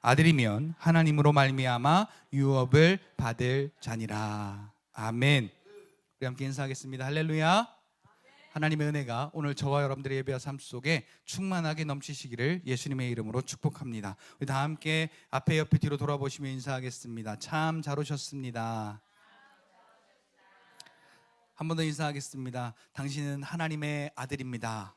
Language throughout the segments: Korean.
아들이면 하나님으로 말미암아 유업을 받을 자니라. 아멘. 우리 함께 인사하겠습니다. 할렐루야. 하나님의 은혜가 오늘 저와 여러분들의 예배와 삶 속에 충만하게 넘치시기를 예수님의 이름으로 축복합니다. 우리 다 함께 앞에 옆에 뒤로 돌아보시며 인사하겠습니다. 참 잘 오셨습니다. 한 번 더 인사하겠습니다. 당신은 하나님의 아들입니다.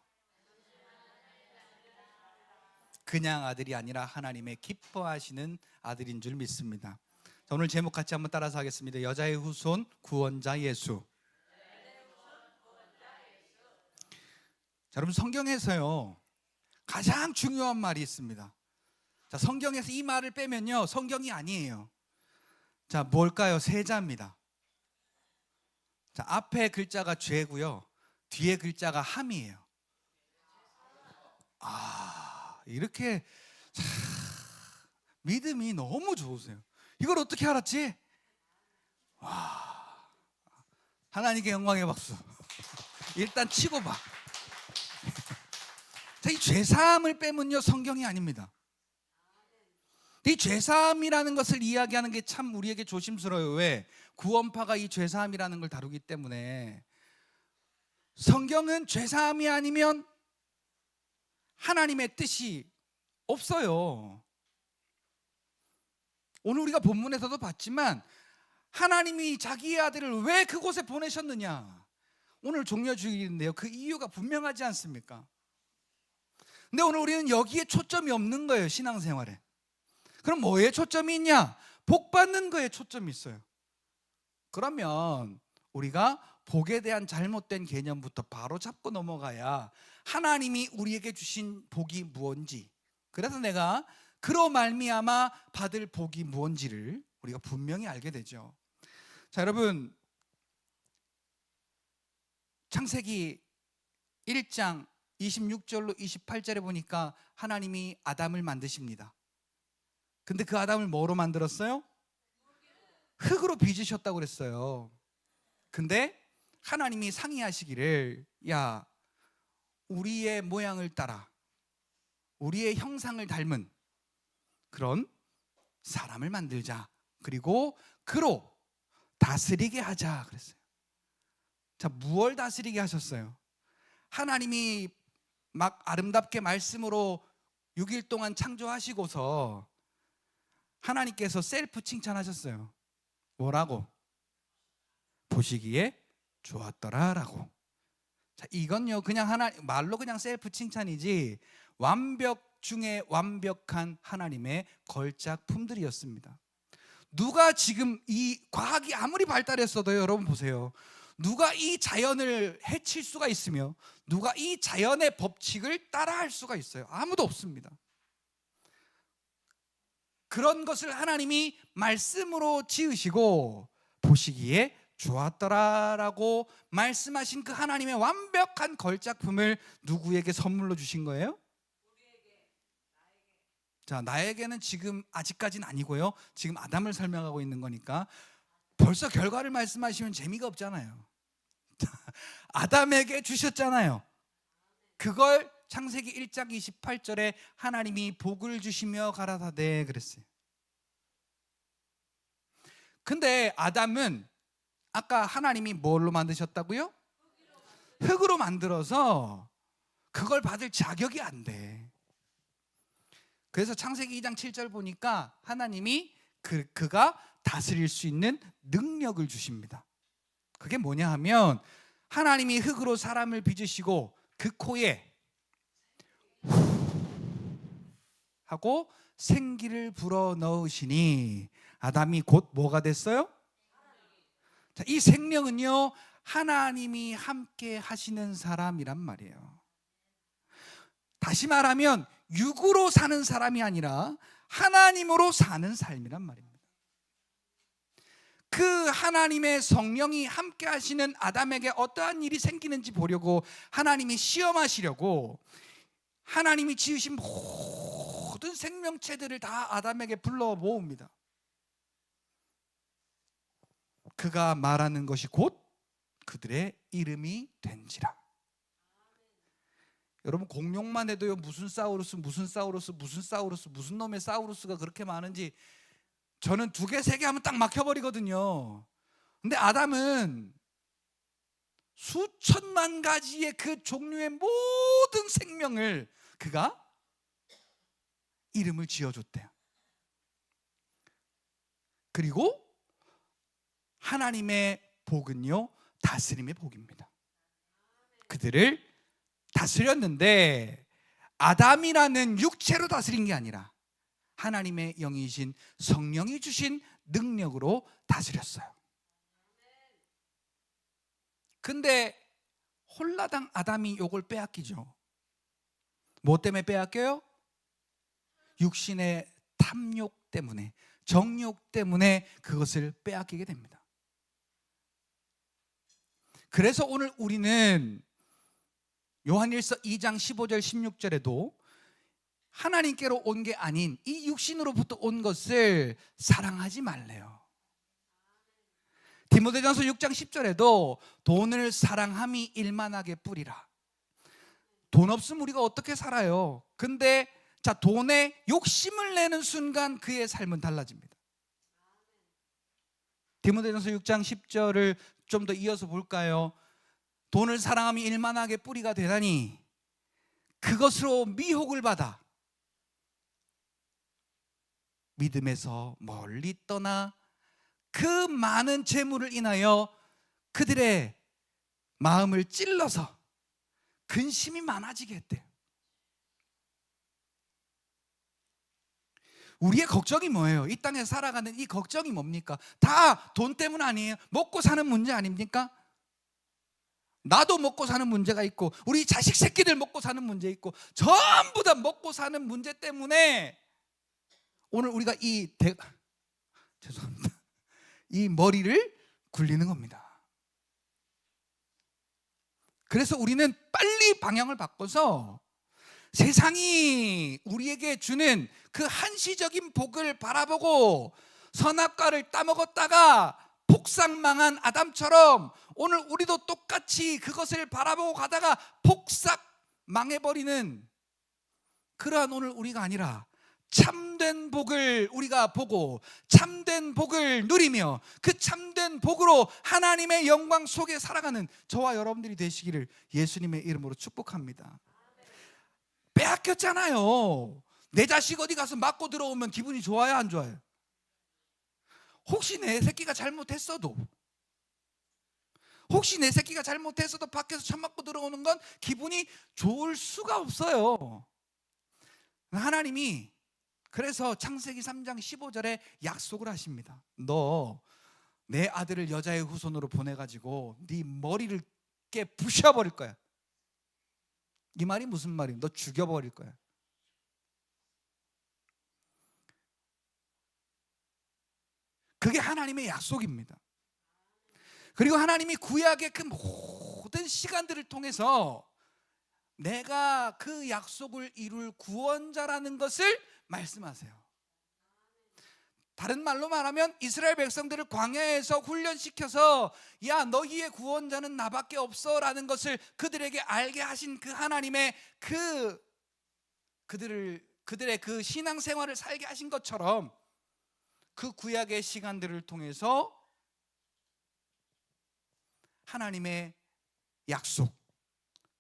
그냥 아들이 아니라 하나님의 기뻐하시는 아들인 줄 믿습니다. 자, 오늘 제목 같이 한번 따라서 하겠습니다. 여자의 후손 구원자 예수. 자, 여러분 성경에서요 가장 중요한 말이 있습니다. 자, 성경에서 이 말을 빼면요 성경이 아니에요. 자, 뭘까요? 세자입니다. 자, 앞에 글자가 죄고요 뒤에 글자가 함이에요. 이렇게 믿음이 너무 좋으세요. 이걸 어떻게 알았지? 와, 하나님께 영광의 박수. 일단 치고 봐. 자, 이 죄사함을 빼면요 성경이 아닙니다. 이 죄사함이라는 것을 이야기하는 게 참 우리에게 조심스러워요. 왜? 구원파가 이 죄사함이라는 걸 다루기 때문에. 성경은 죄사함이 아니면 하나님의 뜻이 없어요. 오늘 우리가 본문에서도 봤지만 하나님이 자기의 아들을 왜 그곳에 보내셨느냐, 오늘 종려주일인데요 그 이유가 분명하지 않습니까? 근데 오늘 우리는 여기에 초점이 없는 거예요. 신앙생활에. 그럼 뭐에 초점이 있냐? 복 받는 거에 초점이 있어요. 그러면 우리가 복에 대한 잘못된 개념부터 바로 잡고 넘어가야 하나님이 우리에게 주신 복이 무엇인지, 그래서 내가 그로 말미암아 받을 복이 무엇인지를 우리가 분명히 알게 되죠. 자, 여러분 창세기 1장 26절로 28절에 보니까 하나님이 아담을 만드십니다. 근데 그 아담을 뭐로 만들었어요? 흙으로 빚으셨다고 그랬어요. 근데 하나님이 상의하시기를, 야, 우리의 모양을 따라 우리의 형상을 닮은 그런 사람을 만들자. 그리고 그로 다스리게 하자 그랬어요. 자, 무엇을 다스리게 하셨어요? 하나님이 막 아름답게 말씀으로 6일 동안 창조하시고서 하나님께서 셀프 칭찬하셨어요. 뭐라고? 보시기에 좋았더라라고. 자, 이건요 그냥 말로 그냥 셀프 칭찬이지 완벽 중에 완벽한 하나님의 걸작품들이었습니다. 누가 지금 이 과학이 아무리 발달했어도 여러분 보세요, 누가 이 자연을 해칠 수가 있으며 누가 이 자연의 법칙을 따라할 수가 있어요? 아무도 없습니다. 그런 것을 하나님이 말씀으로 지으시고 보시기에 좋았더라라고 말씀하신 그 하나님의 완벽한 걸작품을 누구에게 선물로 주신 거예요? 자, 나에게는 지금 아직까지는 아니고요, 지금 아담을 설명하고 있는 거니까 벌써 결과를 말씀하시면 재미가 없잖아요. 아담에게 주셨잖아요. 그걸 창세기 1장 28절에 하나님이 복을 주시며 가라사대 그랬어요. 근데 아담은 아까 하나님이 뭘로 만드셨다고요? 흙으로 만들어서 그걸 받을 자격이 안 돼. 그래서 창세기 2장 7절 보니까 하나님이 그가 다스릴 수 있는 능력을 주십니다. 그게 뭐냐 하면 하나님이 흙으로 사람을 빚으시고 그 코에 하고 생기를 불어 넣으시니 아담이 곧 뭐가 됐어요? 자, 이 생명은요 하나님이 함께 하시는 사람이란 말이에요. 다시 말하면 육으로 사는 사람이 아니라 하나님으로 사는 삶이란 말입니다. 그 하나님의 성령이 함께 하시는 아담에게 어떠한 일이 생기는지 보려고 하나님이 시험하시려고 하나님이 지으신 모든 생명체들을 다 아담에게 불러 모읍니다. 그가 말하는 것이 곧 그들의 이름이 된지라. 여러분 공룡만 해도요 무슨 사우루스 무슨 사우루스 무슨 사우루스 무슨 놈의 사우루스가 그렇게 많은지 저는 2개 3개 하면 딱 막혀버리거든요. 근데 아담은 수천만 가지의 그 종류의 모든 생명을 그가 이름을 지어줬대요. 그리고 하나님의 복은요 다스림의 복입니다. 그들을 다스렸는데 아담이라는 육체로 다스린 게 아니라 하나님의 영이신 성령이 주신 능력으로 다스렸어요. 근데 홀라당 아담이 요걸 빼앗기죠. 뭐 때문에 빼앗겨요? 육신의 탐욕 때문에, 정욕 때문에 그것을 빼앗기게 됩니다. 그래서 오늘 우리는 요한일서 2장 15절 16절에도 하나님께로 온 게 아닌 이 육신으로부터 온 것을 사랑하지 말래요. 디모데전서 6장 10절에도 돈을 사랑함이 일만하게 뿌리라. 돈 없으면 우리가 어떻게 살아요? 근데 자, 돈에 욕심을 내는 순간 그의 삶은 달라집니다. 디모데전서 6장 10절을 좀 더 이어서 볼까요? 돈을 사랑함이 일만하게 뿌리가 되다니 그것으로 미혹을 받아 믿음에서 멀리 떠나 그 많은 재물을 인하여 그들의 마음을 찔러서 근심이 많아지게 했대요. 우리의 걱정이 뭐예요? 이 땅에 살아가는 이 걱정이 뭡니까? 다 돈 때문 아니에요? 먹고 사는 문제 아닙니까? 나도 먹고 사는 문제가 있고 우리 자식 새끼들 먹고 사는 문제 있고 전부 다 먹고 사는 문제 때문에 오늘 우리가 죄송합니다. 이 머리를 굴리는 겁니다. 그래서 우리는 빨리 방향을 바꿔서 세상이 우리에게 주는 그 한시적인 복을 바라보고 선악과를 따먹었다가 폭삭망한 아담처럼 오늘 우리도 똑같이 그것을 바라보고 가다가 폭삭 망해버리는 그러한 오늘 우리가 아니라 참된 복을 우리가 보고 참된 복을 누리며 그 참된 복으로 하나님의 영광 속에 살아가는 저와 여러분들이 되시기를 예수님의 이름으로 축복합니다. 빼앗겼잖아요. 내 자식 어디 가서 맞고 들어오면 기분이 좋아요, 안 좋아요? 혹시 내 새끼가 잘못했어도 밖에서 쳐 맞고 들어오는 건 기분이 좋을 수가 없어요. 하나님이 그래서 창세기 3장 15절에 약속을 하십니다. 너 내 아들을 여자의 후손으로 보내가지고 네 머리를 깨 부셔버릴 거야. 이 말이 무슨 말이야? 너 죽여버릴 거야. 그게 하나님의 약속입니다. 그리고 하나님이 구약의 그 모든 시간들을 통해서 내가 그 약속을 이룰 구원자라는 것을 말씀하세요. 다른 말로 말하면 이스라엘 백성들을 광야에서 훈련시켜서 야 너희의 구원자는 나밖에 없어 라는 것을 그들에게 알게 하신 그 하나님의 그들의 그 신앙생활을 살게 하신 것처럼 그 구약의 시간들을 통해서 하나님의 약속,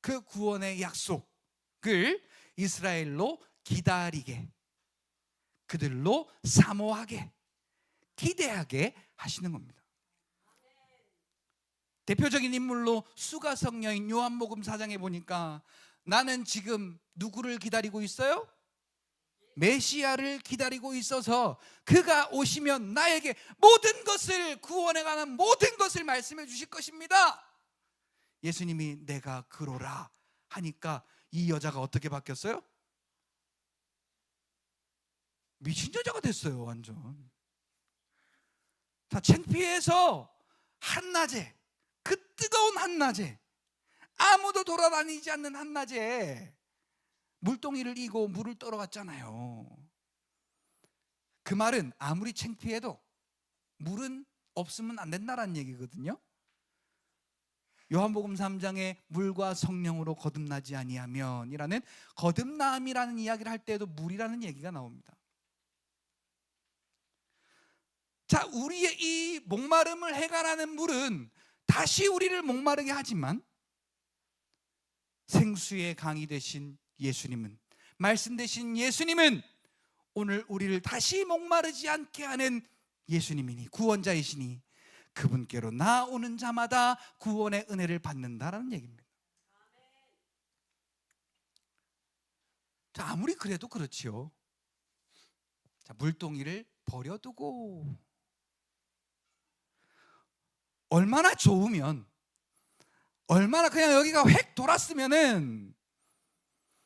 그 구원의 약속을 이스라엘로 기다리게, 그들로 사모하게, 기대하게 하시는 겁니다. 대표적인 인물로 수가성 여인 요한복음 4장에 보니까 나는 지금 누구를 기다리고 있어요? 메시아를 기다리고 있어서 그가 오시면 나에게 모든 것을, 구원에 관한 모든 것을 말씀해 주실 것입니다. 예수님이 내가 그로라 하니까 이 여자가 어떻게 바뀌었어요? 미친 여자가 됐어요. 완전 다 창피해서 한낮에, 그 뜨거운 한낮에, 아무도 돌아다니지 않는 한낮에 물동이를 이고 물을 떠러갔잖아요. 그 말은 아무리 창피해도 물은 없으면 안 된다라는 얘기거든요. 요한복음 3장에 물과 성령으로 거듭나지 아니하면이라는 거듭남이라는 이야기를 할 때에도 물이라는 얘기가 나옵니다. 자, 우리의 이 목마름을 해결하는 물은 다시 우리를 목마르게 하지만 생수의 강이 되신 예수님은, 말씀 되신 예수님은 오늘 우리를 다시 목마르지 않게 하는 예수님이니, 구원자이시니 그분께로 나오는 자마다 구원의 은혜를 받는다라는 얘기입니다. 자, 아무리 그래도 그렇지요. 자, 물동이를 버려두고 얼마나 좋으면, 얼마나 그냥 여기가 획 돌았으면은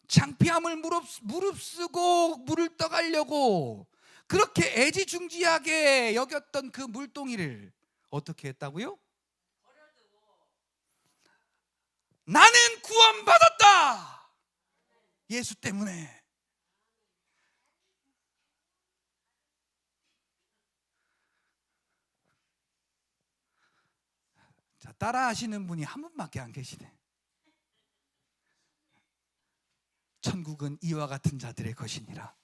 창피함을 무릅쓰고 물을 떠가려고 그렇게 애지중지하게 여겼던 그 물동이를 어떻게 했다고요? 나는 구원받았다, 예수 때문에. 자, 따라 하시는 분이 한 분밖에 안 계시네. 천국은 이와 같은 자들의 것이니라.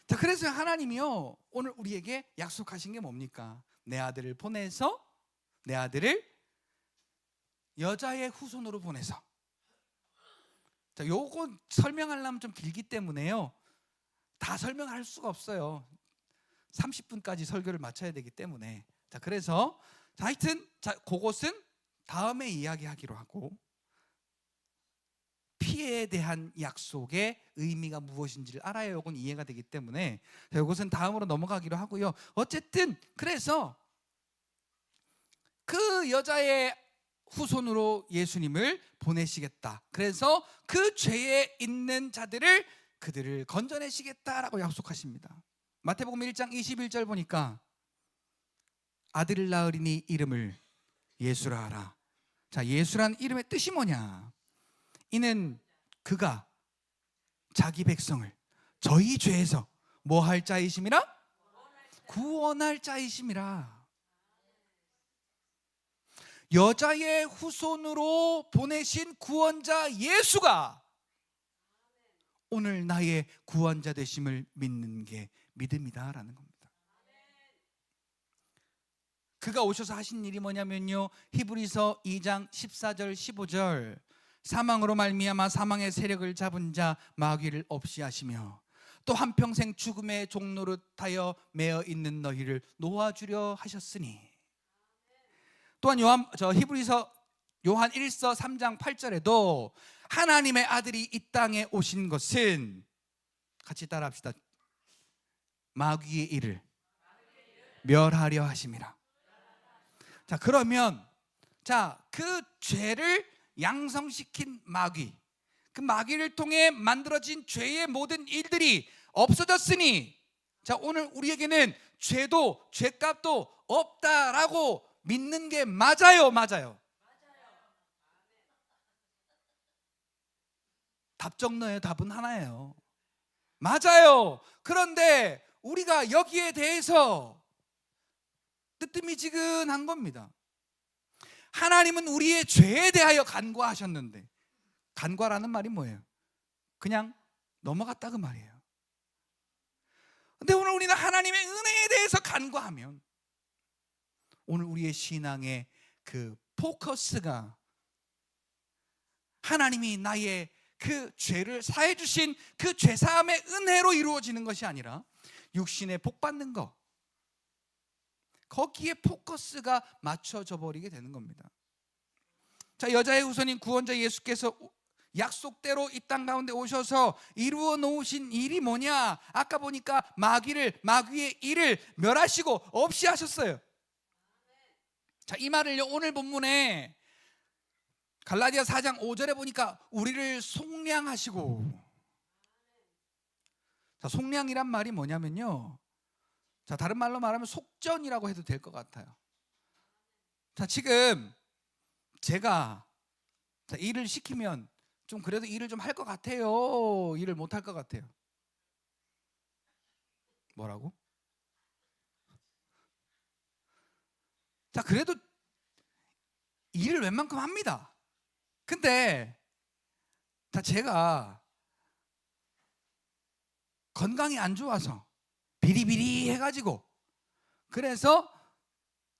자, 그래서 하나님이요, 오늘 우리에게 약속하신 게 뭡니까? 내 아들을 보내서, 내 아들을 여자의 후손으로 보내서. 자, 요거 설명하려면 좀 길기 때문에요, 다 설명할 수가 없어요. 30분까지 설교를 마쳐야 되기 때문에. 자, 그래서 하여튼 그것은 다음에 이야기하기로 하고, 피해에 대한 약속의 의미가 무엇인지를 알아야 이건 이해가 되기 때문에 이것은 다음으로 넘어가기로 하고요. 어쨌든 그래서 그 여자의 후손으로 예수님을 보내시겠다. 그래서 그 죄에 있는 자들을, 그들을 건져내시겠다라고 약속하십니다. 마태복음 1장 21절 보니까 아들을 낳으리니 이름을 예수라 하라. 자, 예수란 이름의 뜻이 뭐냐? 이는 그가 자기 백성을 저희 죄에서 뭐 할 자이심이라? 구원할 자이심이라. 여자의 후손으로 보내신 구원자 예수가 오늘 나의 구원자 되심을 믿는 게 믿음이다라는 겁니다. 그가 오셔서 하신 일이 뭐냐면요, 히브리서 2장 14절 15절, 사망으로 말미암아 사망의 세력을 잡은 자 마귀를 없이 하시며 또 한평생 죽음의 종노릇하여 매어 있는 너희를 놓아주려 하셨으니. 또한 히브리서 요한 1서 3장 8절에도 하나님의 아들이 이 땅에 오신 것은, 같이 따라합시다, 마귀의 일을 멸하려 하심이라. 자, 그러면 그 죄를 양성시킨 마귀, 그 마귀를 통해 만들어진 죄의 모든 일들이 없어졌으니, 자, 오늘 우리에게는 죄도 죄값도 없다라고 믿는 게 맞아요, 맞아요? 답정너의 답은 하나예요. 맞아요. 그런데 우리가 여기에 대해서 뜨뜨미지근한 겁니다. 하나님은 우리의 죄에 대하여 간과하셨는데, 간과라는 말이 뭐예요? 그냥 넘어갔다 그 말이에요. 근데 오늘 우리는 하나님의 은혜에 대해서 간과하면 오늘 우리의 신앙의 그 포커스가 하나님이 나의 그 죄를 사해 주신 그 죄사함의 은혜로 이루어지는 것이 아니라 육신의 복 받는 것, 거기에 포커스가 맞춰져 버리게 되는 겁니다. 자, 여자의 후손인 구원자 예수께서 약속대로 이 땅 가운데 오셔서 이루어 놓으신 일이 뭐냐? 아까 보니까 마귀의 일을 멸하시고 없이 하셨어요. 자, 이 말을요, 오늘 본문에 갈라디아 4장 5절에 보니까 우리를 속량하시고. 자, 속량이란 말이 뭐냐면요, 자, 다른 말로 말하면 속전이라고 해도 될 것 같아요. 자, 지금 제가 일을 시키면 좀 그래도 일을 좀 할 것 같아요, 일을 못 할 것 같아요? 뭐라고? 자, 그래도 일을 웬만큼 합니다. 근데 제가 건강이 안 좋아서 비리비리 해가지고, 그래서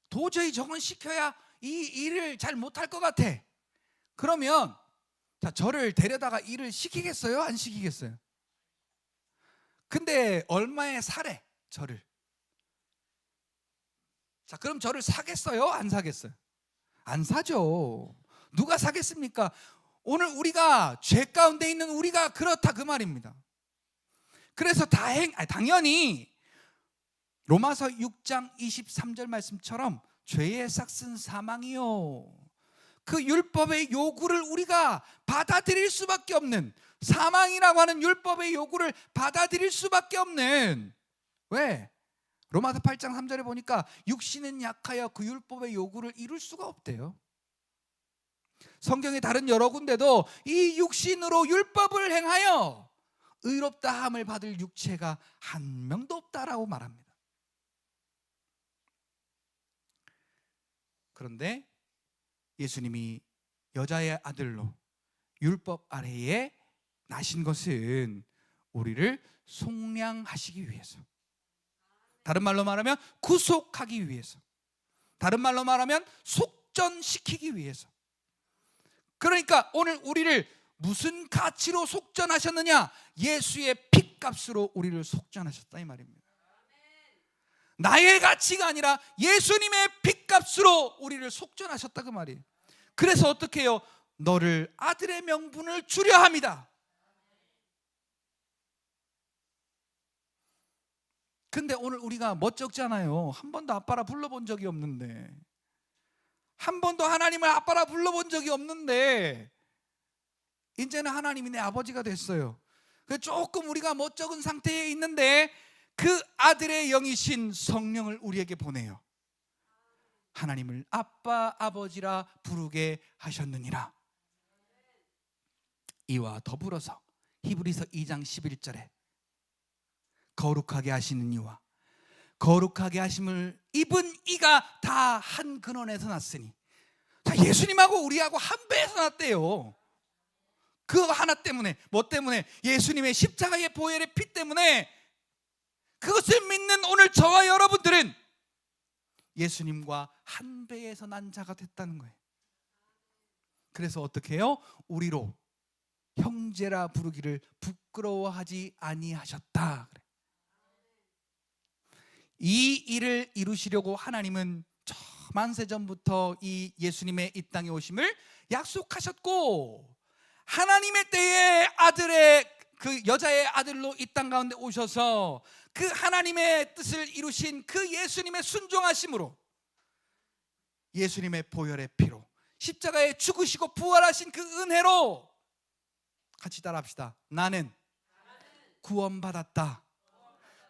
도저히 저건 시켜야 이 일을 잘 못할 것 같아. 그러면 저를 데려다가 일을 시키겠어요? 안 시키겠어요? 근데 얼마에 사래 저를? 그럼 저를 사겠어요? 안 사겠어요? 안 사죠. 누가 사겠습니까? 오늘 우리가 죄 가운데 있는 우리가 그렇다 그 말입니다. 그래서 당연히 로마서 6장 23절 말씀처럼 죄의 삭은 사망이요, 그 율법의 요구를 우리가 받아들일 수밖에 없는, 사망이라고 하는 율법의 요구를 받아들일 수밖에 없는, 왜? 로마서 8장 3절에 보니까 육신은 약하여 그 율법의 요구를 이룰 수가 없대요. 성경의 다른 여러 군데도 이 육신으로 율법을 행하여 의롭다 함을 받을 육체가 한 명도 없다라고 말합니다. 그런데 예수님이 여자의 아들로 율법 아래에 나신 것은 우리를 속량하시기 위해서, 다른 말로 말하면 구속하기 위해서, 다른 말로 말하면 속전시키기 위해서. 그러니까 오늘 우리를 무슨 가치로 속전하셨느냐? 예수의 핏값으로 우리를 속전하셨다 이 말입니다. 나의 가치가 아니라 예수님의 핏값으로 우리를 속전하셨다 그 말이에요. 그래서 어떻게 해요? 너를 아들의 명분을 주려 합니다. 근데 오늘 우리가 멋쩍잖아요. 한 번도 아빠라 불러본 적이 없는데, 한 번도 하나님을 아빠라 불러본 적이 없는데 이제는 하나님이 내 아버지가 됐어요. 조금 우리가 멋쩍은 상태에 있는데 그 아들의 영이신 성령을 우리에게 보내요. 하나님을 아빠 아버지라 부르게 하셨느니라. 이와 더불어서 히브리서 2장 11절에 거룩하게 하시는 이와 거룩하게 하심을 입은 이가 다 한 근원에서 났으니, 예수님하고 우리하고 한 배에서 났대요. 그거 하나 때문에, 뭐 때문에? 예수님의 십자가의 보혈의 피 때문에. 그것을 믿는 오늘 저와 여러분들은 예수님과 한 배에서 난 자가 됐다는 거예요. 그래서 어떻게 해요? 우리로 형제라 부르기를 부끄러워하지 아니하셨다. 이 일을 이루시려고 하나님은 저 만세전부터 이 예수님의 이 땅에 오심을 약속하셨고, 하나님의 때에 아들의 그 여자의 아들로 이 땅 가운데 오셔서 그 하나님의 뜻을 이루신 그 예수님의 순종하심으로, 예수님의 보혈의 피로, 십자가에 죽으시고 부활하신 그 은혜로, 같이 따라합시다. 나는 구원받았다,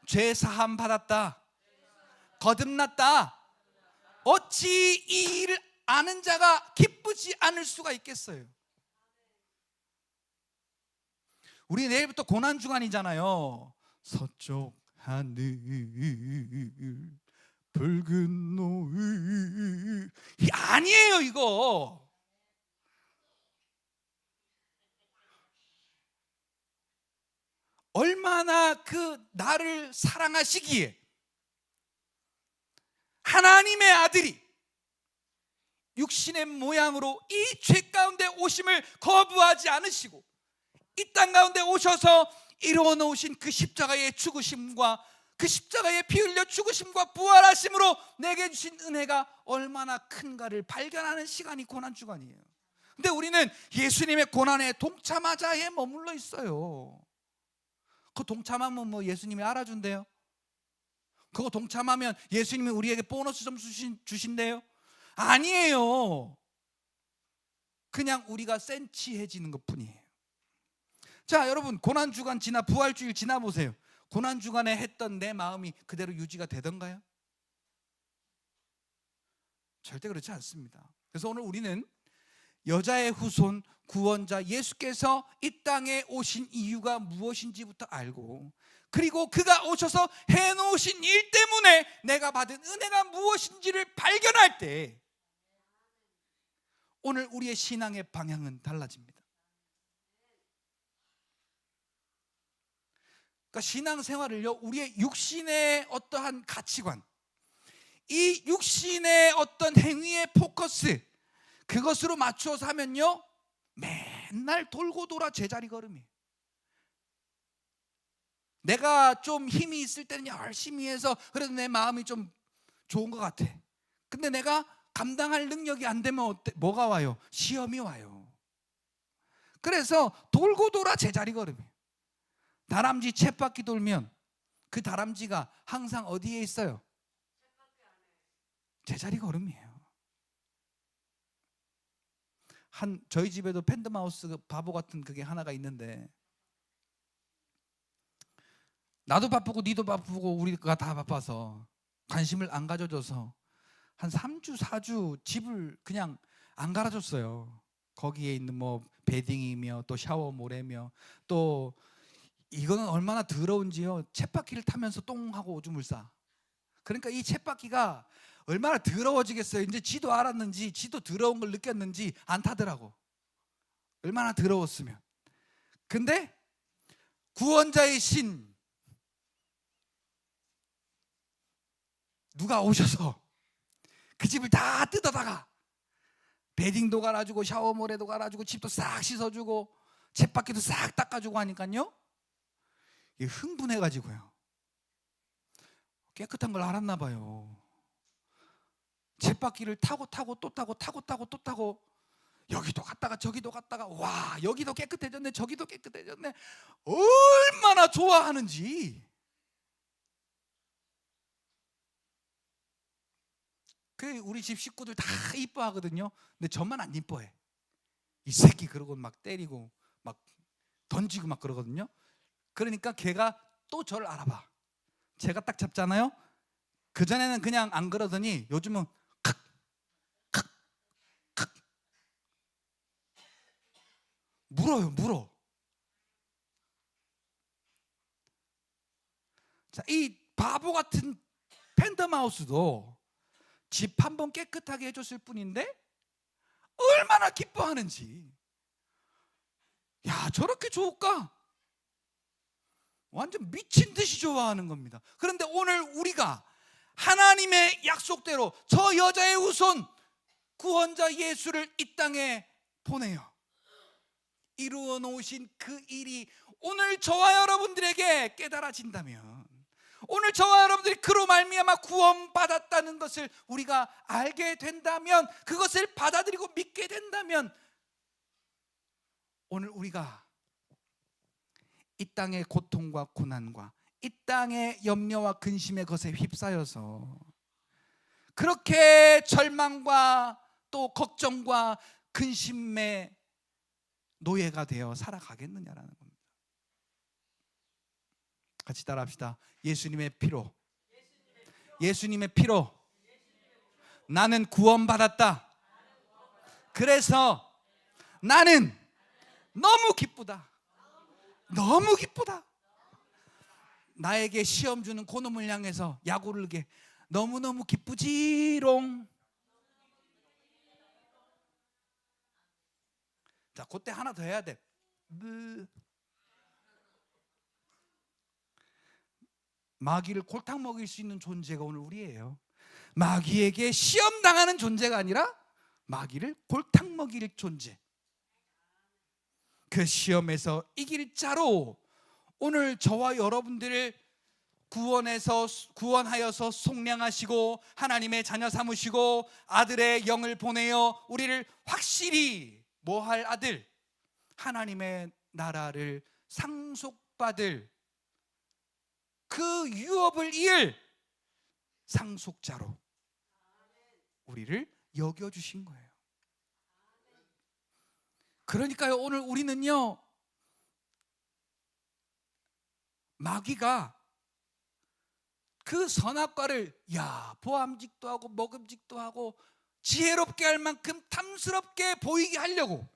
죄사함 받았다, 거듭났다. 어찌 이 일을 아는 자가 기쁘지 않을 수가 있겠어요? 우리 내일부터 고난주간이잖아요. 서쪽 하늘 붉은 노을, 아니에요 이거. 얼마나 그 나를 사랑하시기에 하나님의 아들이 육신의 모양으로 이 죄 가운데 오심을 거부하지 않으시고 이 땅 가운데 오셔서 이루어 놓으신 그 십자가의 죽으심과 그 십자가의 피 흘려 죽으심과 부활하심으로 내게 주신 은혜가 얼마나 큰가를 발견하는 시간이 고난주간이에요. 근데 우리는 예수님의 고난에 동참하자에 머물러 있어요. 그 동참하면 뭐 예수님이 알아준대요? 그거 동참하면 예수님이 우리에게 보너스 좀 주신대요? 아니에요. 그냥 우리가 센치해지는 것뿐이에요. 자, 여러분, 고난주간 지나 부활주일 지나보세요. 고난주간에 했던 내 마음이 그대로 유지가 되던가요? 절대 그렇지 않습니다. 그래서 오늘 우리는 여자의 후손 구원자 예수께서 이 땅에 오신 이유가 무엇인지부터 알고, 그리고 그가 오셔서 해놓으신 일 때문에 내가 받은 은혜가 무엇인지를 발견할 때 오늘 우리의 신앙의 방향은 달라집니다. 그러니까 신앙생활을요, 우리의 육신의 어떠한 가치관, 이 육신의 어떤 행위의 포커스, 그것으로 맞추어서 하면요, 맨날 돌고 돌아 제자리 걸음이에요. 내가 좀 힘이 있을 때는 열심히 해서 그래도 내 마음이 좀 좋은 것 같아. 근데 내가 감당할 능력이 안 되면 뭐가 와요? 시험이 와요. 그래서 돌고 돌아 제자리 걸음이에요. 다람쥐 쳇바퀴 돌면 그 다람쥐가 항상 어디에 있어요? 제자리 걸음이에요. 저희 집에도 팬더마우스 바보 같은 그게 하나가 있는데, 나도 바쁘고 니도 바쁘고 우리가 다 바빠서 관심을 안 가져줘서 한 3주 4주 집을 그냥 안 갈아줬어요. 거기에 있는 뭐 베딩이며 또 샤워 모래며, 또 이거는 얼마나 더러운지요, 쳇바퀴를 타면서 똥하고 오줌을 싸. 그러니까 이 쳇바퀴가 얼마나 더러워지겠어요. 이제 지도 알았는지, 지도 더러운 걸 느꼈는지 안 타더라고. 얼마나 더러웠으면. 근데 구원자의 신 누가 오셔서 그 집을 다 뜯어다가 베딩도 갈아주고 샤워모래도 갈아주고 집도 싹 씻어주고 쳇바퀴도 싹 닦아주고 하니까요, 흥분해가지고요, 깨끗한 걸 알았나 봐요. 쳇바퀴를 타고 또 타고 여기도 갔다가 저기도 갔다가, 와, 여기도 깨끗해졌네 저기도 깨끗해졌네, 얼마나 좋아하는지. 그 우리 집 식구들 다 이뻐하거든요. 근데 저만 안 이뻐해. 이 새끼 그러고 막 때리고 막 던지고 막 그러거든요. 그러니까 걔가 또 저를 알아봐. 제가 딱 잡잖아요. 그전에는 그냥 안 그러더니 요즘은 칵 물어. 자, 이 바보 같은 팬더마우스도 집 한번 깨끗하게 해줬을 뿐인데 얼마나 기뻐하는지. 야, 저렇게 좋을까? 완전 미친 듯이 좋아하는 겁니다. 그런데 오늘 우리가 하나님의 약속대로 저 여자의 후손 구원자 예수를 이 땅에 보내요. 이루어 놓으신 그 일이 오늘 저와 여러분들에게 깨달아진다면, 오늘 저와 여러분들이 그로 말미암아 구원받았다는 것을 우리가 알게 된다면, 그것을 받아들이고 믿게 된다면, 오늘 우리가 이 땅의 고통과 고난과 이 땅의 염려와 근심의 것에 휩싸여서 그렇게 절망과 또 걱정과 근심의 노예가 되어 살아가겠느냐라는 겁니다. 같이 따라합시다. 예수님의 피로 나는 구원받았다. 그래서 나는 너무 기쁘다. 나에게 시험 주는 그놈을 향해서 야구를 게 너무너무 기쁘지롱. 자, 그때 하나 더 해야 돼. 마귀를 골탕 먹일 수 있는 존재가 오늘 우리예요. 마귀에게 시험 당하는 존재가 아니라 마귀를 골탕 먹일 존재. 그 시험에서 이길 자로 오늘 저와 여러분들을 구원하여서 속량하시고 하나님의 자녀 삼으시고 아들의 영을 보내어 우리를 확실히 뭐할 아들, 하나님의 나라를 상속받을 그 유업을 이을 상속자로 우리를 여겨주신 거예요. 그러니까요, 오늘 우리는요, 마귀가 그 선악과를 보암직도 하고 먹음직도 하고 지혜롭게 할 만큼 탐스럽게 보이게 하려고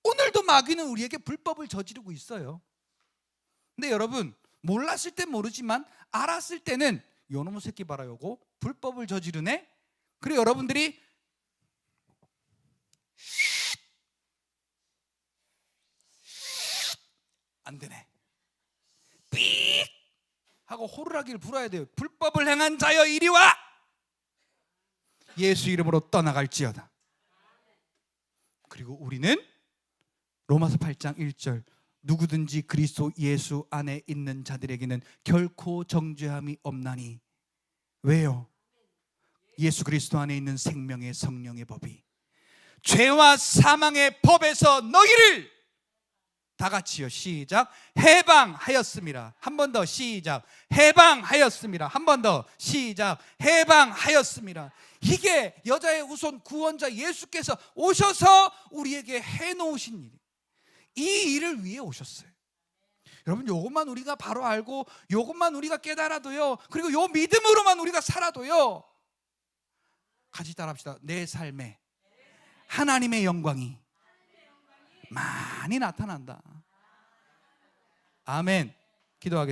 오늘도 마귀는 우리에게 불법을 저지르고 있어요. 근데 여러분, 몰랐을 땐 모르지만 알았을 때는 요놈의 새끼 봐라, 요거 불법을 저지르네. 그리고 여러분들이 안 되네. 삑 하고 호루라기를 불어야 돼요. 불법을 행한 자여 이리 와. 예수 이름으로 떠나갈지어다. 그리고 우리는 로마서 8장 1절 누구든지 그리스도 예수 안에 있는 자들에게는 결코 정죄함이 없나니. 왜요? 예수 그리스도 안에 있는 생명의 성령의 법이 죄와 사망의 법에서 너희를 다 같이요 시작 해방하였습니다. 한 번 더 시작 해방하였습니다. 한 번 더 시작 해방하였습니다. 이게 여자의 후손 구원자 예수께서 오셔서 우리에게 해놓으신 일이에요. 이 일을 위해 오셨어요. 여러분 이것만 우리가 바로 알고 이것만 우리가 깨달아도요, 그리고 이 믿음으로만 우리가 살아도요, 같이 따라합시다. 내 삶에 하나님의 영광이 많이 나타난다. 아멘. 기도하겠습니다.